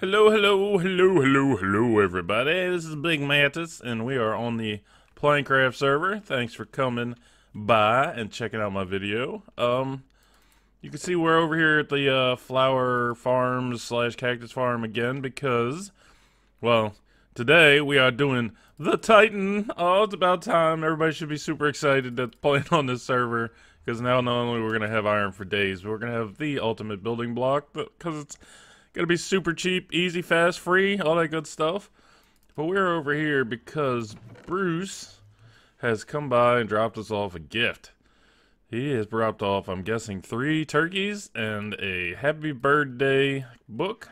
Hello, everybody. This is Big Mantis, and we are on the PlankCraft server. Thanks for coming by and checking out my video. You can see we're over here at the flower farm / cactus farm again because, well, today we are doing the Titan. Oh, it's about time. Everybody should be super excited that's playing on this server because now not only we're going to have iron for days, but we're going to have the ultimate building block because it's gonna be super cheap, easy, fast, free, all that good stuff. But we're over here because Bruce has come by and dropped us off a gift. He has dropped off, I'm guessing, 3 turkeys and a happy birthday book.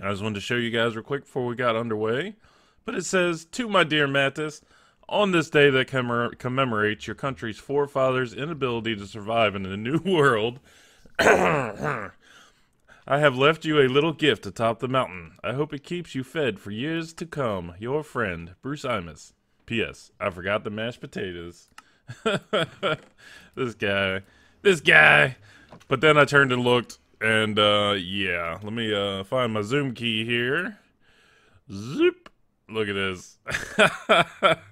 I just wanted to show you guys real quick before we got underway. But it says, "To my dear Mantis, on this day that commemorates your country's forefathers' inability to survive in a new world, I have left you a little gift atop the mountain. I hope it keeps you fed for years to come. Your friend, Bruce Imus. P.S. I forgot the mashed potatoes." This guy. But then I turned and looked, and yeah. Let me find my zoom key here. Zip. Look at this.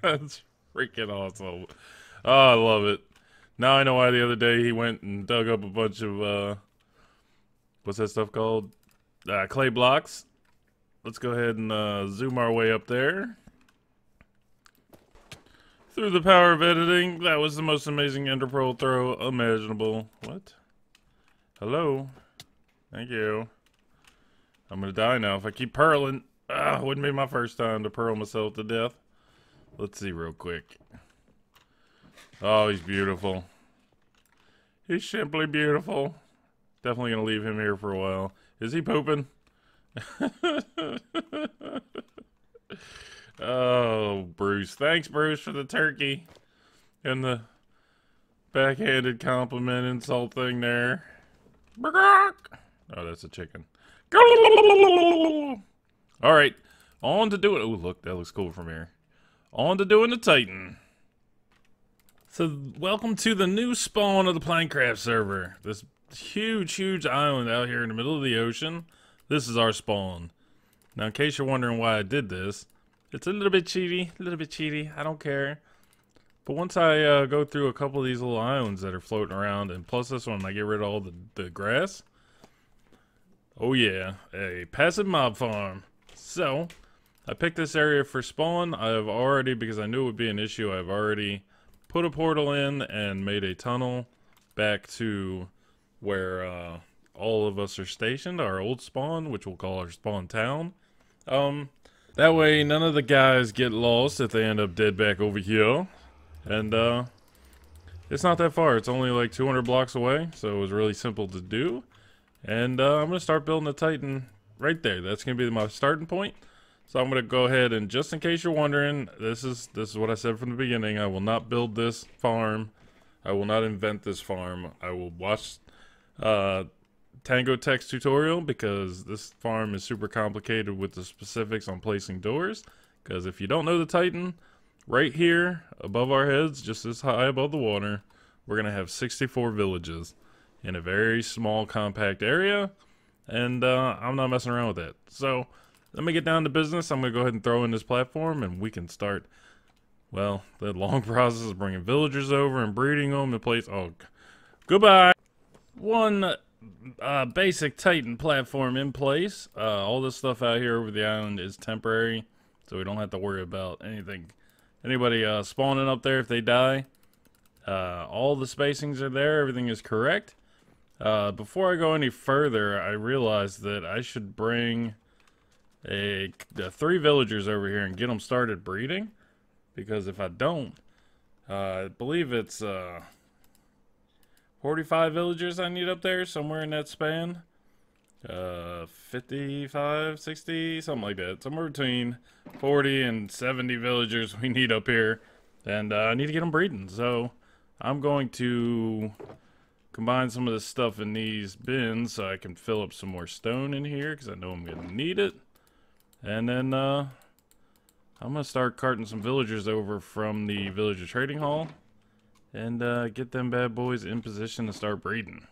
It's freaking awesome. Oh, I love it. Now I know why the other day he went and dug up a bunch of what's that stuff called? Clay blocks. Let's go ahead and zoom our way up there. Through the power of editing, that was the most amazing ender pearl throw imaginable. What? Hello? Thank you. I'm gonna die now if I keep pearling. Wouldn't be my first time to pearl myself to death. Let's see real quick. Oh, he's beautiful. He's simply beautiful. Definitely gonna leave him here for a while. Is he pooping? Oh, Bruce. Thanks, Bruce, for the turkey. And the backhanded compliment insult thing there. Oh, that's a chicken. Alright. On to doing... Oh, look. That looks cool from here. On to doing the Titan. So, welcome to the new spawn of the PlankCraft server. This huge island out here in the middle of the ocean. This is our spawn. Now, in case you're wondering why I did this, it's a little bit cheaty, I don't care. But once I go through a couple of these little islands that are floating around, and plus this one, I get rid of all the grass. Oh yeah, a passive mob farm. So, I picked this area for spawn. I have already, because I knew it would be an issue, I've already put a portal in and made a tunnel back to where all of us are stationed, our old spawn, which we'll call our spawn town. That way none of the guys get lost if they end up dead back over here. And it's not that far, it's only like 200 blocks away, so it was really simple to do. And I'm gonna start building the Titan right there. That's gonna be my starting point. So I'm gonna go ahead and, just in case you're wondering, this is what I said from the beginning. I will not build this farm. I will not invent this farm. I will watch Tango Tech's tutorial because this farm is super complicated with the specifics on placing doors. Because if you don't know the Titan, right here above our heads, just this high above the water, we're gonna have 64 villages in a very small compact area, and I'm not messing around with that. So let me get down to business. I'm gonna go ahead and throw in this platform and we can start, well, the long process of bringing villagers over and breeding them in place. Oh, goodbye. One basic Titan platform in place. All this stuff out here over the island is temporary, so we don't have to worry about anybody spawning up there if they die. All the spacings are there. Everything is correct. Before I go any further, I realized that I should bring the 3 villagers over here and get them started breeding, because if I don't, I believe it's 45 villagers I need up there, somewhere in that span. 55, 60, something like that. Somewhere between 40 and 70 villagers we need up here. And I need to get them breeding. So I'm going to combine some of this stuff in these bins so I can fill up some more stone in here, because I know I'm going to need it. And then I'm going to start carting some villagers over from the villager trading hall. and get them bad boys in position to start breeding.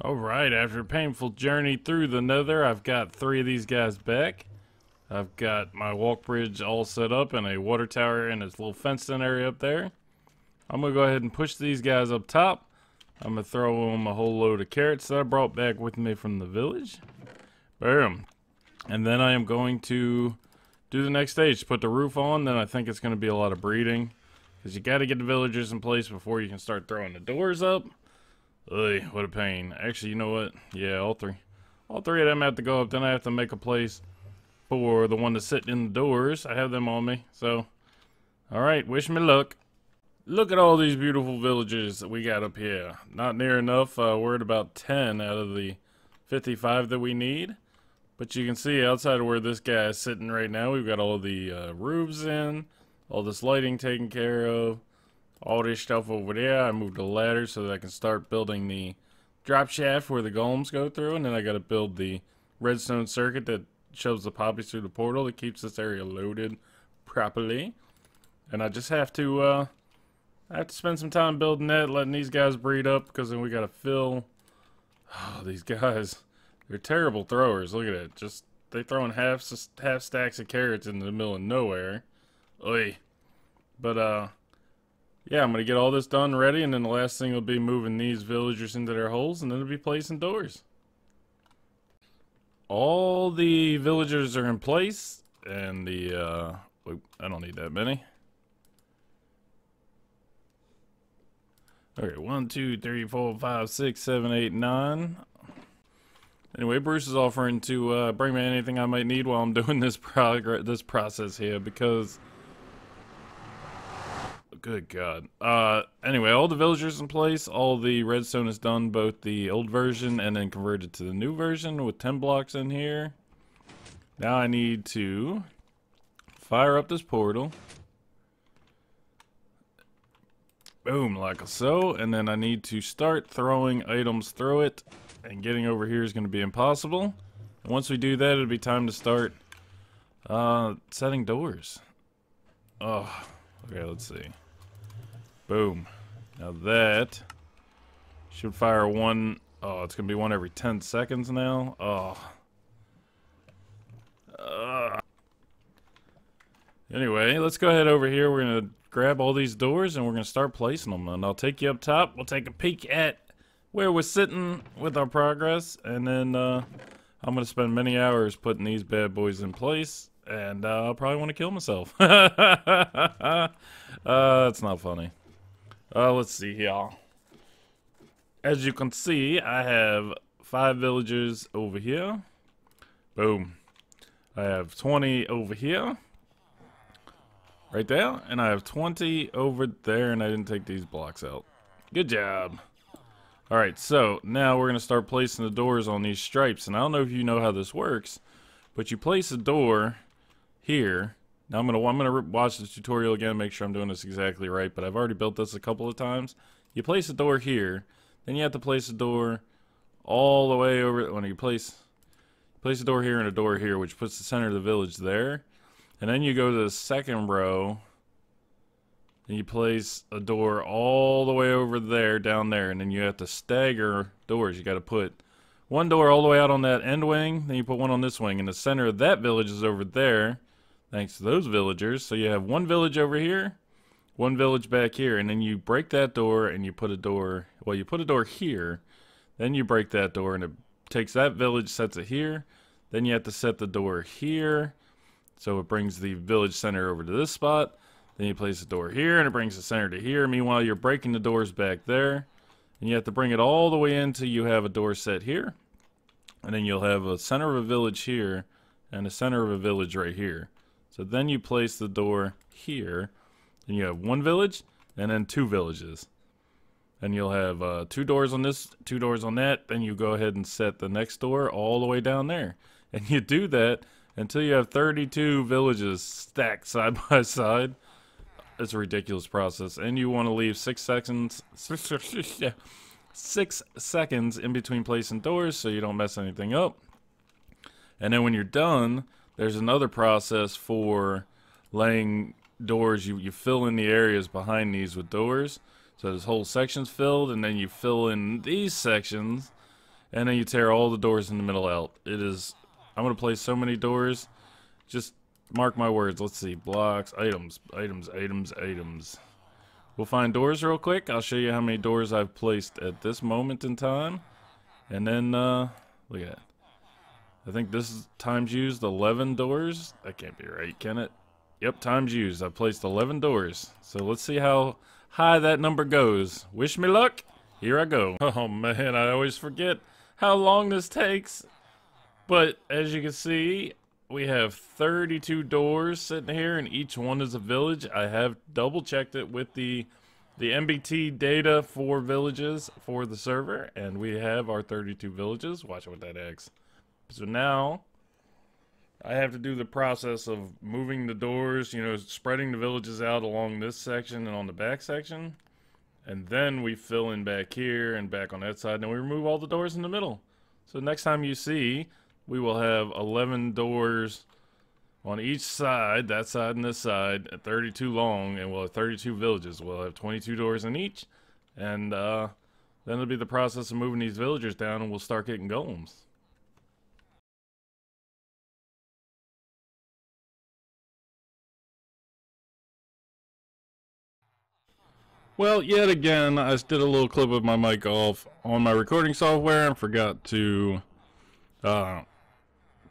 Alright, after a painful journey through the nether, I've got 3 of these guys back. I've got my walk bridge all set up and a water tower and this little fenced in area up there. I'm going to go ahead and push these guys up top. I'm going to throw them a whole load of carrots that I brought back with me from the village. Boom. And then I am going to do the next stage. Put the roof on, then I think it's going to be a lot of breeding. Because you got to get the villagers in place before you can start throwing the doors up. Ugh, what a pain. Actually, you know what? Yeah, all three. All 3 of them have to go up. Then I have to make a place for the one to sit in the doors. I have them on me. So, alright, wish me luck. Look at all these beautiful villagers that we got up here. Not near enough. We're at about 10 out of the 55 that we need. But you can see outside of where this guy is sitting right now, we've got all the roofs in, all this lighting taken care of, all this stuff over there. I moved a ladder so that I can start building the drop shaft where the golems go through, and then I got to build the redstone circuit that shows the poppies through the portal that keeps this area loaded properly. And I just have to spend some time building that, letting these guys breed up, because then we got to fill. Oh, these guys, they're terrible throwers. Look at it. Just, they throwing half stacks of carrots in the middle of nowhere. Oy. But, yeah, I'm going to get all this done ready, and then the last thing will be moving these villagers into their holes, and then it'll be placing doors. All the villagers are in place, and the, I don't need that many. Okay, 1, 2, 3, 4, 5, 6, 7, 8, 9. Anyway, Bruce is offering to bring me anything I might need while I'm doing this process here, because good God. Anyway, all the villagers in place, all the redstone is done, both the old version and then converted to the new version with 10 blocks in here. Now I need to fire up this portal. Boom, like so, and then I need to start throwing items through it, and getting over here is going to be impossible. And once we do that, it'll be time to start setting doors. Oh, okay, let's see. Boom. Now that should fire one. Oh, it's going to be one every 10 seconds now. Oh. Anyway, let's go ahead over here. We're going to grab all these doors and we're going to start placing them. And I'll take you up top. We'll take a peek at where we're sitting with our progress. And then I'm going to spend many hours putting these bad boys in place. And I'll probably want to kill myself. That's not funny. Let's see here. As you can see, I have 5 villagers over here. Boom. I have 20 over here. Right there. And I have 20 over there, and I didn't take these blocks out. Good job. Alright, so now we're going to start placing the doors on these stripes. And I don't know if you know how this works, but you place a door here. Now I'm gonna watch the tutorial again, make sure I'm doing this exactly right, but I've already built this a couple of times. You place a door here, then you have to place a door all the way over. When you place a door here and a door here, which puts the center of the village there. And then you go to the second row, and you place a door all the way over there, down there, and then you have to stagger doors. You got to put one door all the way out on that end wing, then you put one on this wing, and the center of that village is over there. thanks to those villagers. So you have one village over here, one village back here, and then you break that door and you put a door, well, you put a door here, then you break that door and it takes that village, sets it here, then you have to set the door here, so it brings the village center over to this spot, then you place the door here and it brings the center to here. Meanwhile, you're breaking the doors back there, and you have to bring it all the way in until you have a door set here, and then you'll have a center of a village here and a center of a village right here. So then you place the door here, and you have one village and then two villages. And you'll have 2 doors on this, 2 doors on that. Then you go ahead and set the next door all the way down there. And you do that until you have 32 villages stacked side by side. It's a ridiculous process. And you want to leave 6 seconds, 6 seconds in between placing doors so you don't mess anything up. And then when you're done, there's another process for laying doors. You fill in the areas behind these with doors. So this whole section's filled, and then you fill in these sections, and then you tear all the doors in the middle out. It is, I'm going to place so many doors. Just mark my words. Let's see. Blocks, items, items, items, items. We'll find doors real quick. I'll show you how many doors I've placed at this moment in time. And then, look at that. I think this is times used 11 doors. That can't be right, can it? Yep, times used. I've placed 11 doors. So let's see how high that number goes. Wish me luck. Here I go. Oh man, I always forget how long this takes. But as you can see, we have 32 doors sitting here, and each one is a village. I have double checked it with the MBT data for villages for the server, and we have our 32 villages. Watch what that X. So now I have to do the process of moving the doors, you know, spreading the villages out along this section and on the back section. And then we fill in back here and back on that side, and then we remove all the doors in the middle. So next time you see, we will have 11 doors on each side, that side and this side, at 32 long, and we'll have 32 villages. We'll have 22 doors in each, and then it'll be the process of moving these villagers down, and we'll start getting golems. Well, yet again, I just did a little clip of my mic off on my recording software and forgot to turn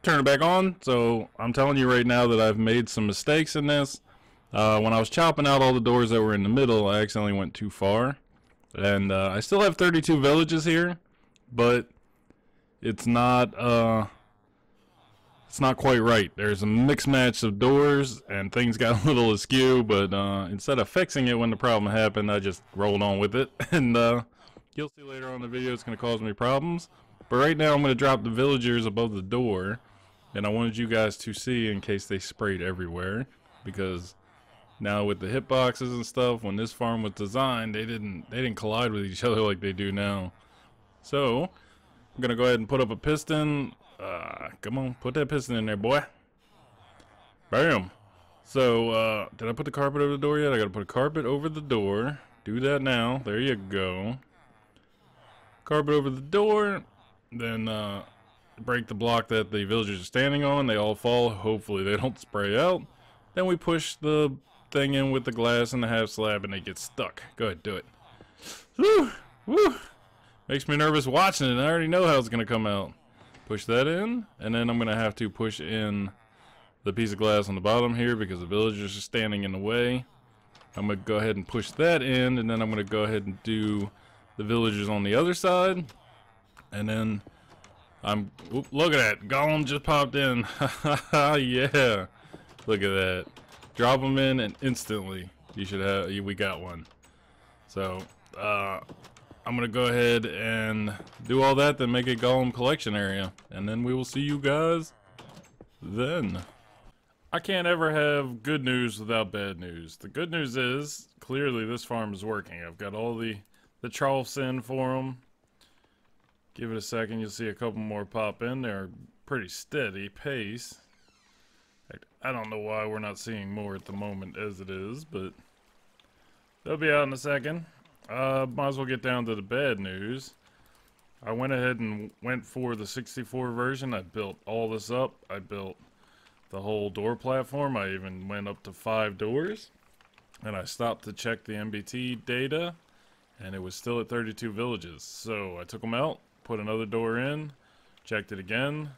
it back on. So I'm telling you right now that I've made some mistakes in this. When I was chopping out all the doors that were in the middle, I accidentally went too far. And I still have 32 villages here, but it's not quite right. There's a mixed match of doors, and things got a little askew, but instead of fixing it when the problem happened, I just rolled on with it. And you'll see later on in the video it's going to cause me problems. But right now I'm going to drop the villagers above the door, and I wanted you guys to see in case they sprayed everywhere, because now with the hitboxes and stuff, when this farm was designed, they didn't collide with each other like they do now. So I'm going to go ahead and put up a piston. Come on, put that piston in there, boy. Bam. So, did I put the carpet over the door yet? I gotta put a carpet over the door. Do that now. There you go. Carpet over the door. Then, break the block that the villagers are standing on. They all fall. Hopefully they don't spray out. Then we push the thing in with the glass and the half slab, and they get stuck. Go ahead, do it. Woo! Woo! Makes me nervous watching it. I already know how it's gonna come out. Push that in, and then I'm going to have to push in the piece of glass on the bottom here because the villagers are standing in the way. I'm going to go ahead and push that in, and then I'm going to go ahead and do the villagers on the other side. And then look at that. Golem just popped in. Yeah. Look at that. Drop them in, and instantly you should have, we got one. So, I'm going to go ahead and do all that, then make a golem collection area. And then we will see you guys then. I can't ever have good news without bad news. The good news is, clearly this farm is working. I've got all the troughs in for them. Give it a second, you'll see a couple more pop in. They're pretty steady pace. I don't know why we're not seeing more at the moment as it is, but they'll be out in a second. Might as well get down to the bad news. I went ahead and went for the 64 version. I built all this up. I built the whole door platform. I even went up to 5 doors, and I stopped to check the MBT data, and it was still at 32 villages. So I took them out, put another door in, checked it again,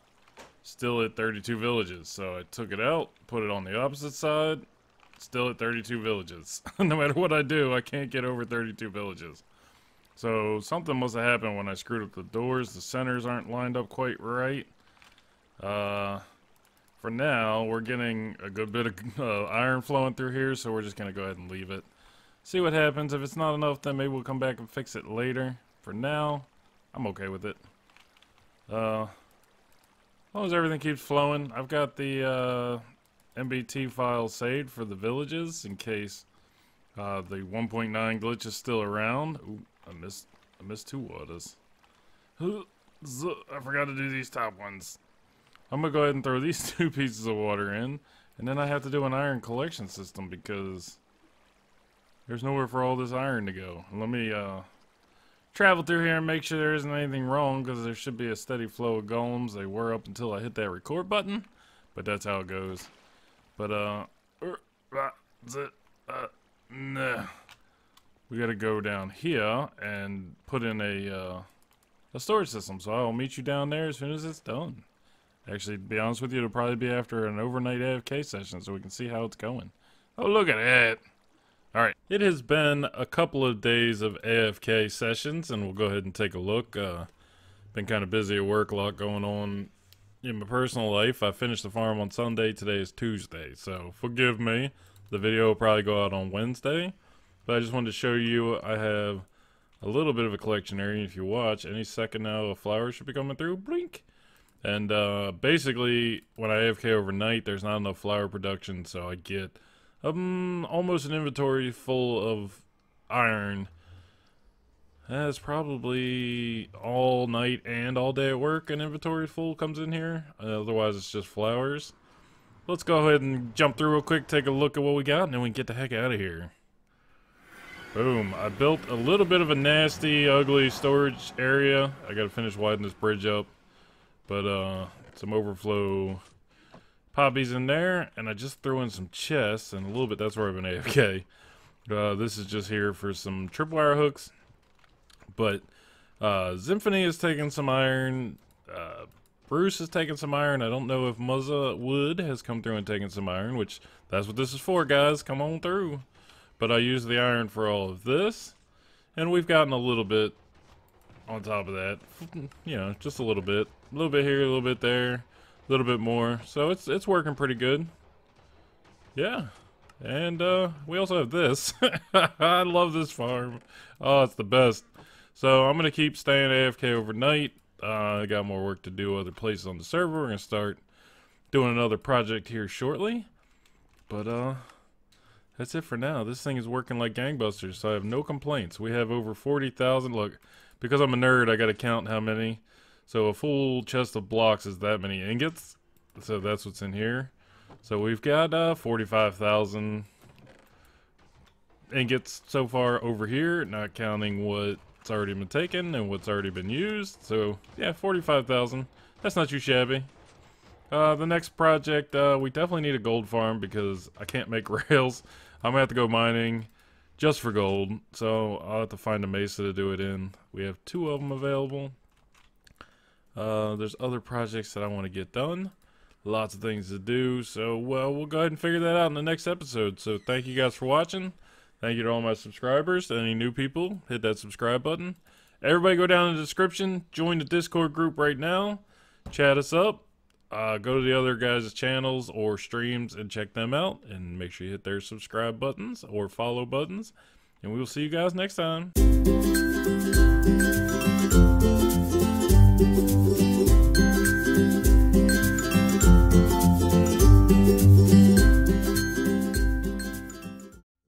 still at 32 villages. So I took it out, put it on the opposite side, still at 32 villages. No matter what I do, I can't get over 32 villages. So something must have happened when I screwed up the doors. The centers aren't lined up quite right. For now, we're getting a good bit of iron flowing through here, so we're just going to go ahead and leave it. See what happens. If it's not enough, then maybe we'll come back and fix it later. For now, I'm okay with it. As long as everything keeps flowing, I've got the MBT file saved for the villages in case the 1.9 glitch is still around. Ooh, I missed 2 waters. I forgot to do these top ones. I'm gonna go ahead and throw these 2 pieces of water in, and then I have to do an iron collection system because there's nowhere for all this iron to go. Let me travel through here and make sure there isn't anything wrong, because there should be a steady flow of golems. They were up until I hit that record button, but that's how it goes. But nah. We gotta go down here and put in a storage system. So I'll meet you down there as soon as it's done. Actually, to be honest with you, it'll probably be after an overnight AFK session so we can see how it's going. Oh, look at that. Alright, it has been a couple of days of AFK sessions, and we'll go ahead and take a look. Been kind of busy at work, a lot going on in my personal life. I finished the farm on Sunday, today is Tuesday, so forgive me. The video will probably go out on Wednesday, but I just wanted to show you I have a little bit of a collection area. If you watch, any second now a flower should be coming through, blink. And basically, when I AFK overnight, there's not enough flower production, so I get almost an inventory full of iron. That's probably all night and all day at work. An inventory full comes in here. Otherwise, it's just flowers. Let's go ahead and jump through real quick, take a look at what we got, and then we can get the heck out of here. Boom. I built a little bit of a nasty, ugly storage area. I gotta finish widening this bridge up. But some overflow poppies in there, and I just threw in some chests, and a little bit, that's where I've been AFK. This is just here for some tripwire hooks. But Xymphany is taking some iron. Bruce is taking some iron. I don't know if Muzza Wood has come through and taken some iron, which that's what this is for, guys. Come on through. But I use the iron for all of this, and we've gotten a little bit on top of that, you know, just a little bit here, a little bit there, a little bit more. So it's working pretty good. Yeah, and we also have this. I love this farm. Oh, it's the best. So I'm gonna keep staying AFK overnight. I got more work to do other places on the server. We're gonna start doing another project here shortly. But that's it for now. This thing is working like gangbusters, so I have no complaints. We have over 40,000. Look. Because I'm a nerd, I gotta count how many. So a full chest of blocks is that many ingots. So that's what's in here. So we've got 45,000 ingots so far over here, not counting what's already been taken and what's already been used. So yeah, 45,000. That's not too shabby. The next project, we definitely need a gold farm because I can't make rails. I'm gonna have to go mining just for gold, so I'll have to find a mesa to do it in. We have 2 of them available. There's other projects that I want to get done. Lots of things to do, so well, we'll go ahead and figure that out in the next episode. So thank you guys for watching. Thank you to all my subscribers. Any new people, hit that subscribe button. Everybody go down in the description. Join the Discord group right now. Chat us up. Go to the other guys' channels or streams and check them out. And make sure you hit their subscribe buttons or follow buttons. And we will see you guys next time.